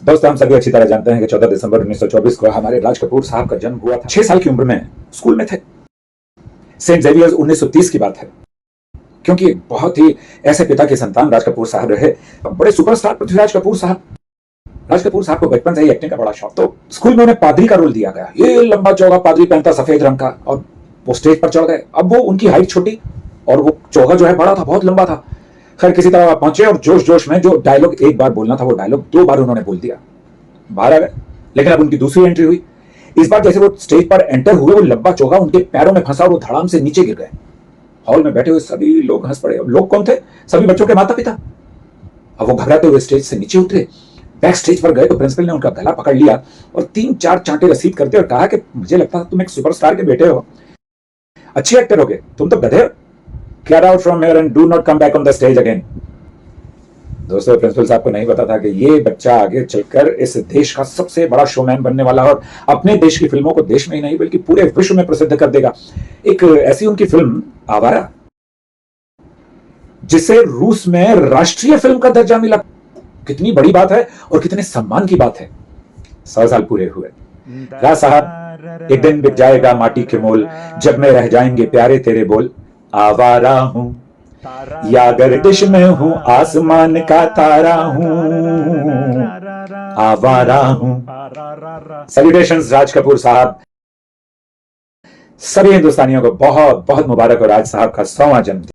दोस्तों, हम सभी अच्छी तरह जानते हैं कि 14 दिसंबर 1924 को हमारे राज कपूर साहब का जन्म हुआ था। 6 साल की उम्र में स्कूल में थे। सेंट जेवियर्स 1930 की बात है, क्योंकि बहुत ही ऐसे पिता के संतान राज कपूर साहब रहे। बड़े सुपरस्टार पृथ्वीराज कपूर साहब। राज कपूर साहब को बचपन से ही एक्टिंग का बड़ा शौक, तो स्कूल में उन्हें पादरी का रोल दिया गया। ये लंबा चौड़ा पादरी पहनता, सफेद रंग का, और वो स्टेज पर चढ़ गए। अब वो उनकी हाइट छोटी और वो चौगा जो है बड़ा था, बहुत लंबा था। खैर, किसी तरह पहुंचे और जोश जोश में जो डायलॉग एक बार बोलना था वो डायलॉग 2 बार उन्होंने बोल दिया, बाहर आ गए। लेकिन अब उनकी दूसरी एंट्री हुई। इस बार जैसे वो स्टेज पर एंटर हुए, वो लंबा चौगा उनके पैरों में फंसा और वो धड़ाम से नीचे गिर गए। हॉल में बैठे हुए सभी लोग हंस पड़े। अब लोग कौन थे? सभी बच्चों के माता पिता। अब वो घबराते हुए स्टेज से नीचे उतरे, बैक स्टेज पर गए तो प्रिंसिपल ने उनका गला पकड़ लिया और 3-4 चांटे रसीद करते और कहा कि मुझे लगता था तुम एक सुपरस्टार के बेटे हो, अच्छे एक्टर हो गए, तुम तो गधे हो। Get out from here and do not come back on the stage again. दोस्तों, प्रिंसिपल साहब को नहीं पता था कि ये बच्चा आगे चलकर इस देश का सबसे बड़ा शोमैन बनने वाला है और अपने देश की फिल्मों को देश में ही नहीं बल्कि पूरे विश्व में प्रसिद्ध कर देगा। एक ऐसी उनकी फिल्म आवारा, जिसे रूस में राष्ट्रीय फिल्म का दर्जा मिला। कितनी बड़ी बात है और कितने सम्मान की बात है। 100 साल पूरे हुए। राज साहब, एक दिन बिक जाएगा माटी के मोल, जब में रह जाएंगे प्यारे तेरे बोल। आवारा हूं या गर्दिश में हूं, आसमान का तारा हूं, आवारा हूं। सेलिब्रेशंस राज कपूर साहब। सभी हिंदुस्तानियों को बहुत बहुत मुबारक हो राज साहब का 100वां जन्मदिन।